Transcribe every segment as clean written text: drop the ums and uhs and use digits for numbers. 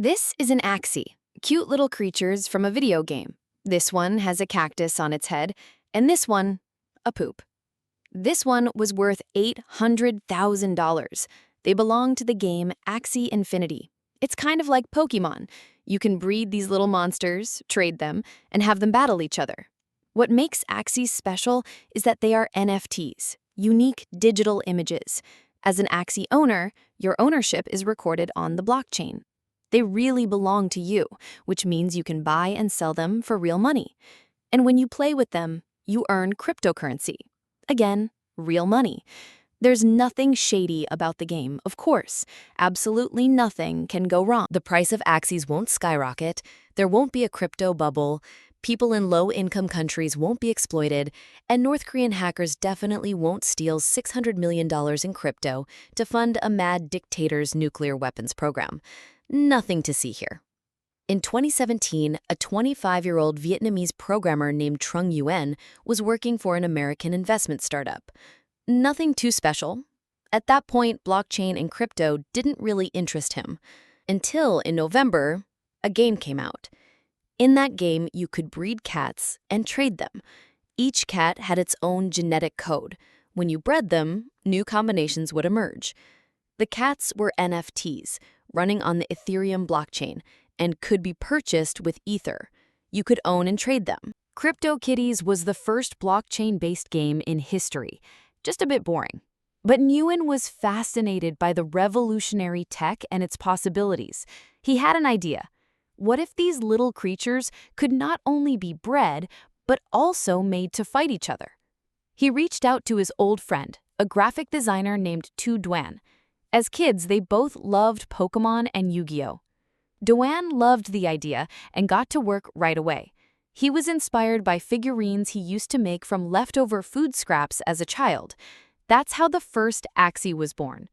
This is an Axie, cute little creatures from a video game. This one has a cactus on its head, and this one, a poop. This one was worth $800,000. They belong to the game Axie Infinity. It's kind of like Pokémon. You can breed these little monsters, trade them, and have them battle each other. What makes Axies special is that they are NFTs, unique digital images. As an Axie owner, your ownership is recorded on the blockchain. They really belong to you, which means you can buy and sell them for real money. And when you play with them, you earn cryptocurrency. Again, real money. There's nothing shady about the game, of course. Absolutely nothing can go wrong. The price of Axies won't skyrocket, there won't be a crypto bubble, people in low-income countries won't be exploited, and North Korean hackers definitely won't steal $600 million in crypto to fund a mad dictator's nuclear weapons program. Nothing to see here. In 2017, a 25-year-old Vietnamese programmer named Trung Nguyen was working for an American investment startup. Nothing too special. At that point, blockchain and crypto didn't really interest him. Until in November, a game came out. In that game, you could breed cats and trade them. Each cat had its own genetic code. When you bred them, new combinations would emerge. The cats were NFTs, running on the Ethereum blockchain, and could be purchased with Ether. You could own and trade them. CryptoKitties was the first blockchain-based game in history. Just a bit boring. But Nguyen was fascinated by the revolutionary tech and its possibilities. He had an idea. What if these little creatures could not only be bred, but also made to fight each other? He reached out to his old friend, a graphic designer named Tu Duan. As kids, they both loved Pokémon and Yu-Gi-Oh! Duan loved the idea and got to work right away. He was inspired by figurines he used to make from leftover food scraps as a child. That's how the first Axie was born.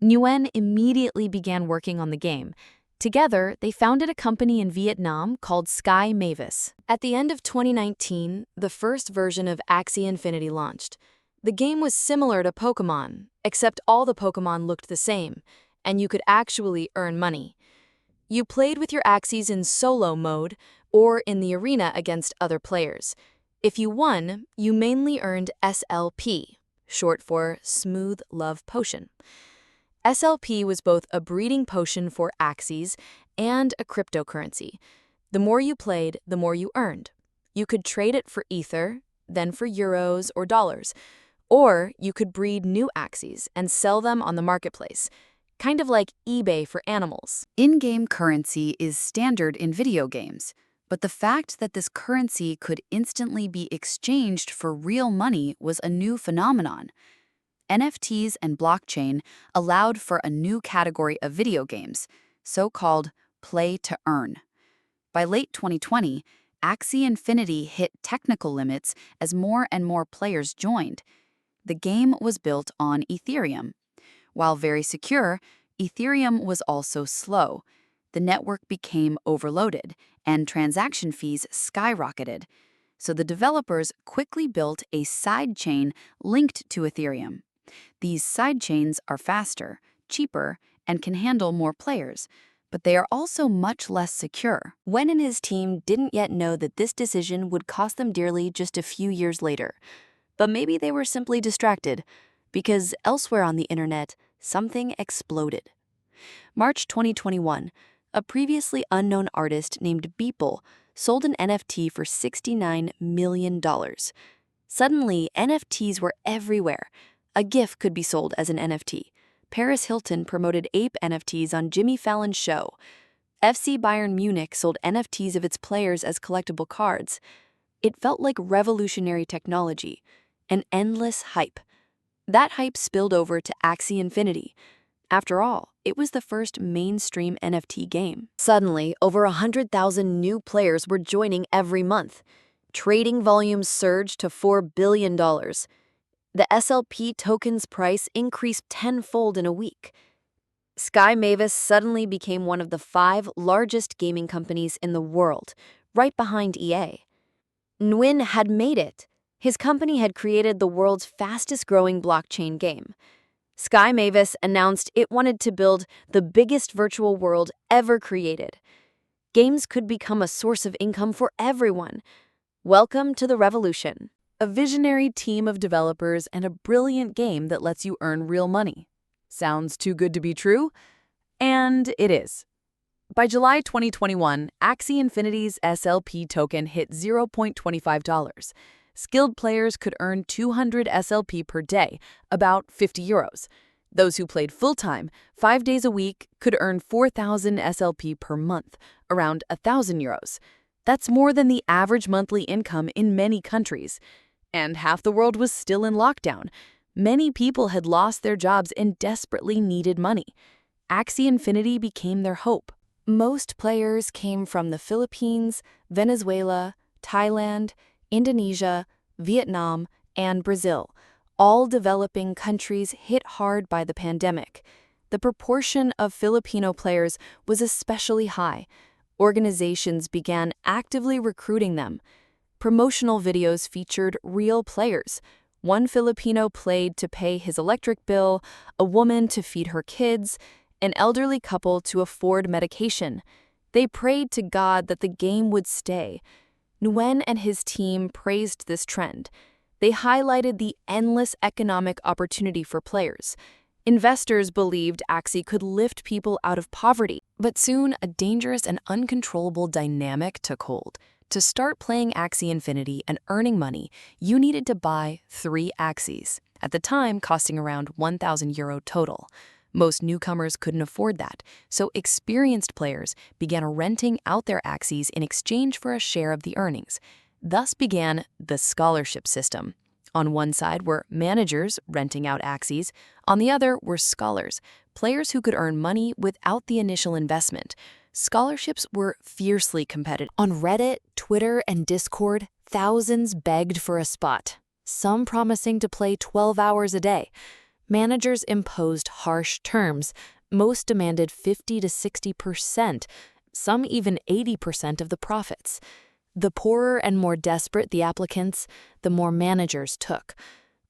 Nguyen immediately began working on the game. Together, they founded a company in Vietnam called Sky Mavis. At the end of 2019, the first version of Axie Infinity launched. The game was similar to Pokémon, except all the Pokémon looked the same, and you could actually earn money. You played with your Axies in solo mode or in the arena against other players. If you won, you mainly earned SLP, short for Smooth Love Potion. SLP was both a breeding potion for Axies and a cryptocurrency. The more you played, the more you earned. You could trade it for Ether, then for euros or dollars. Or you could breed new Axies and sell them on the marketplace, kind of like eBay for animals. In-game currency is standard in video games, but the fact that this currency could instantly be exchanged for real money was a new phenomenon. NFTs and blockchain allowed for a new category of video games, so-called play-to-earn. By late 2020, Axie Infinity hit technical limits as more and more players joined. The game was built on Ethereum. While very secure, Ethereum was also slow. The network became overloaded, and transaction fees skyrocketed. So the developers quickly built a sidechain linked to Ethereum. These sidechains are faster, cheaper, and can handle more players, but they are also much less secure. Wen and his team didn't yet know that this decision would cost them dearly just a few years later. But maybe they were simply distracted, because elsewhere on the internet, something exploded. March 2021, a previously unknown artist named Beeple sold an NFT for $69 million. Suddenly, NFTs were everywhere. A GIF could be sold as an NFT. Paris Hilton promoted ape NFTs on Jimmy Fallon's show. FC Bayern Munich sold NFTs of its players as collectible cards. It felt like revolutionary technology, an endless hype. That hype spilled over to Axie Infinity. After all, it was the first mainstream NFT game. Suddenly, over 100,000 new players were joining every month. Trading volumes surged to $4 billion. The SLP token's price increased tenfold in a week. Sky Mavis suddenly became one of the 5 largest gaming companies in the world, right behind EA. Nguyen had made it. His company had created the world's fastest-growing blockchain game. Sky Mavis announced it wanted to build the biggest virtual world ever created. Games could become a source of income for everyone. Welcome to the revolution. A visionary team of developers and a brilliant game that lets you earn real money. Sounds too good to be true? And it is. By July 2021, Axie Infinity's SLP token hit $0.25. Skilled players could earn 200 SLP per day, about 50 euros. Those who played full-time, 5 days a week, could earn 4,000 SLP per month, around 1,000 euros. That's more than the average monthly income in many countries. And half the world was still in lockdown. Many people had lost their jobs and desperately needed money. Axie Infinity became their hope. Most players came from the Philippines, Venezuela, Thailand, Indonesia, Vietnam, and Brazil, all developing countries hit hard by the pandemic. The proportion of Filipino players was especially high. Organizations began actively recruiting them. Promotional videos featured real players. One Filipino played to pay his electric bill, a woman to feed her kids, an elderly couple to afford medication. They prayed to God that the game would stay. Nguyen and his team praised this trend. They highlighted the endless economic opportunity for players. Investors believed Axie could lift people out of poverty. But soon, a dangerous and uncontrollable dynamic took hold. To start playing Axie Infinity and earning money, you needed to buy 3 Axies, at the time costing around €1,000 total. Most newcomers couldn't afford that, so experienced players began renting out their Axies in exchange for a share of the earnings. Thus began the scholarship system. On one side were managers renting out Axies, on the other were scholars, players who could earn money without the initial investment. Scholarships were fiercely competitive. On Reddit, Twitter, and Discord, thousands begged for a spot, some promising to play 12 hours a day. Managers imposed harsh terms. Most demanded 50 to 60%, some even 80% of the profits. The poorer and more desperate the applicants, the more managers took.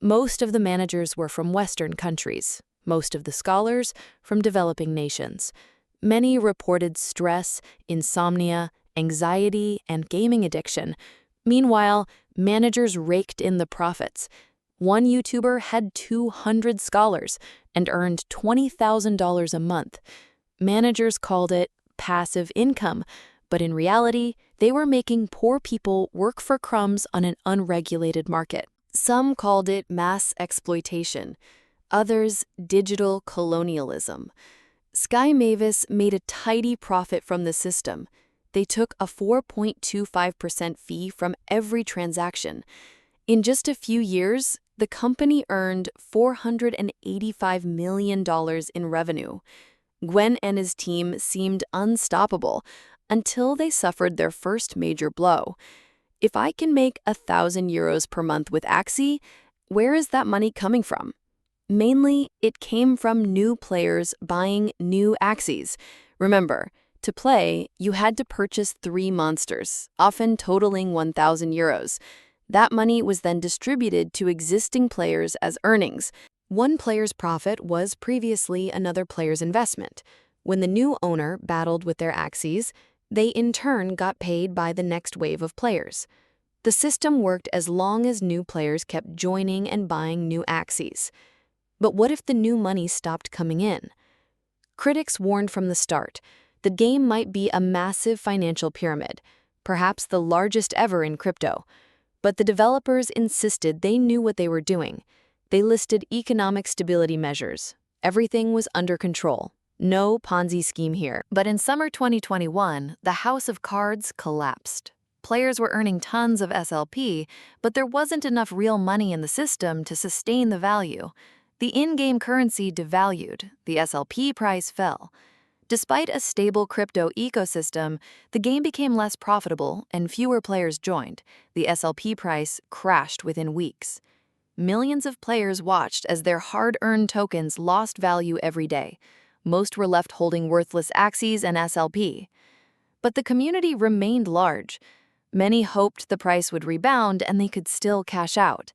Most of the managers were from Western countries, most of the scholars from developing nations. Many reported stress, insomnia, anxiety, and gaming addiction. Meanwhile, managers raked in the profits. One YouTuber had 200 scholars and earned $20,000 a month. Managers called it passive income, but in reality, they were making poor people work for crumbs on an unregulated market. Some called it mass exploitation, others digital colonialism. Sky Mavis made a tidy profit from the system. They took a 4.25% fee from every transaction. In just a few years, the company earned $485 million in revenue. Gwen and his team seemed unstoppable until they suffered their first major blow. If I can make 1,000 euros per month with Axie, where is that money coming from? Mainly, it came from new players buying new Axies. Remember, to play, you had to purchase 3 monsters, often totaling 1,000 euros. That money was then distributed to existing players as earnings. One player's profit was previously another player's investment. When the new owner battled with their Axies, they in turn got paid by the next wave of players. The system worked as long as new players kept joining and buying new Axies. But what if the new money stopped coming in? Critics warned from the start, the game might be a massive financial pyramid, perhaps the largest ever in crypto. But the developers insisted they knew what they were doing. They listed economic stability measures. Everything was under control. No Ponzi scheme here. But in summer 2021, the house of cards collapsed. Players were earning tons of SLP, but there wasn't enough real money in the system to sustain the value. The in-game currency devalued, the SLP price fell. Despite a stable crypto ecosystem, the game became less profitable and fewer players joined. The SLP price crashed within weeks. Millions of players watched as their hard-earned tokens lost value every day. Most were left holding worthless Axies and SLP. But the community remained large. Many hoped the price would rebound and they could still cash out.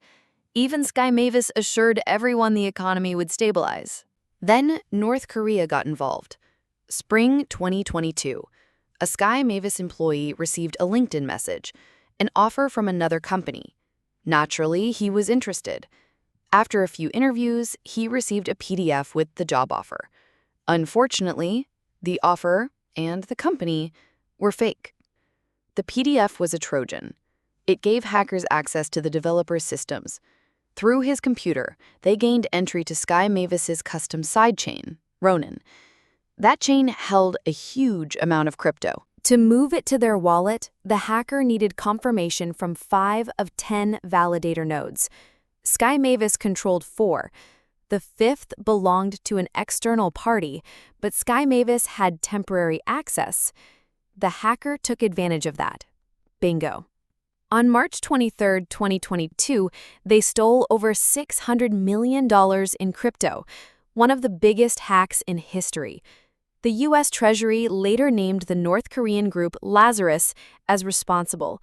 Even Sky Mavis assured everyone the economy would stabilize. Then North Korea got involved. Spring 2022. A Sky Mavis employee received a LinkedIn message, an offer from another company. Naturally, he was interested. After a few interviews, he received a PDF with the job offer. Unfortunately, the offer and the company were fake. The PDF was a Trojan. It gave hackers access to the developer's systems. Through his computer, they gained entry to Sky Mavis's custom sidechain, Ronin. That chain held a huge amount of crypto. To move it to their wallet, the hacker needed confirmation from 5 of 10 validator nodes. Sky Mavis controlled 4. The 5th belonged to an external party, but Sky Mavis had temporary access. The hacker took advantage of that. Bingo. On March 23, 2022, they stole over $600 million in crypto, one of the biggest hacks in history. The U.S. Treasury later named the North Korean group Lazarus as responsible.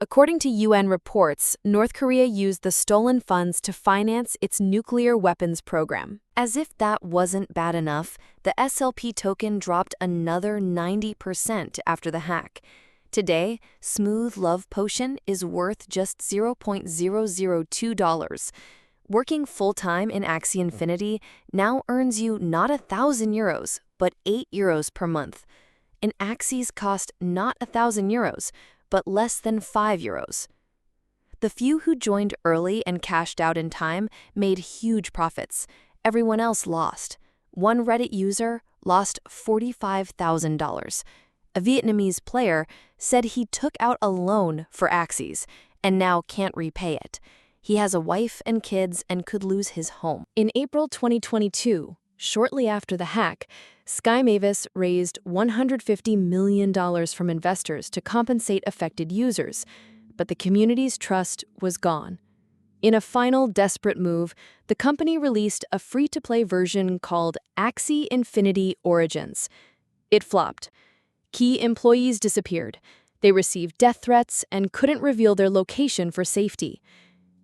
According to UN reports, North Korea used the stolen funds to finance its nuclear weapons program. As if that wasn't bad enough, the SLP token dropped another 90% after the hack. Today, Smooth Love Potion is worth just $0.002. Working full-time in Axie Infinity now earns you not €1,000, but €8 per month. And Axies cost not €1,000, but less than €5. The few who joined early and cashed out in time made huge profits. Everyone else lost. One Reddit user lost $45,000. A Vietnamese player said he took out a loan for Axies and now can't repay it. He has a wife and kids and could lose his home. In April 2022, shortly after the hack, Sky Mavis raised $150 million from investors to compensate affected users, but the community's trust was gone. In a final desperate move, the company released a free-to-play version called Axie Infinity Origins. It flopped. Key employees disappeared. They received death threats and couldn't reveal their location for safety.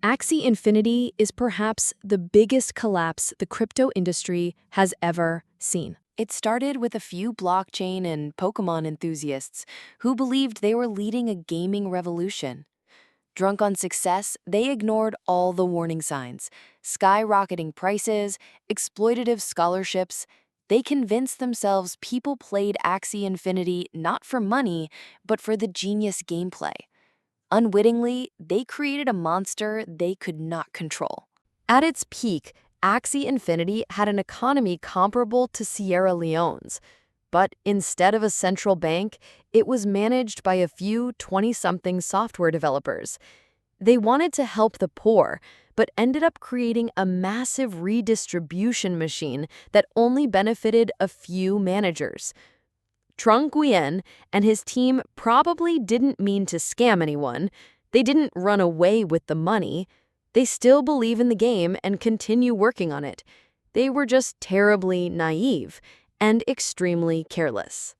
Axie Infinity is perhaps the biggest collapse the crypto industry has ever seen. It started with a few blockchain and Pokémon enthusiasts who believed they were leading a gaming revolution. Drunk on success, they ignored all the warning signs: skyrocketing prices, exploitative scholarships. They convinced themselves people played Axie Infinity not for money, but for the genius gameplay. Unwittingly, they created a monster they could not control. At its peak, Axie Infinity had an economy comparable to Sierra Leone's. But instead of a central bank, it was managed by a few 20-something software developers. They wanted to help the poor, but ended up creating a massive redistribution machine that only benefited a few managers. Trung Nguyen and his team probably didn't mean to scam anyone. They didn't run away with the money. They still believe in the game and continue working on it. They were just terribly naive and extremely careless.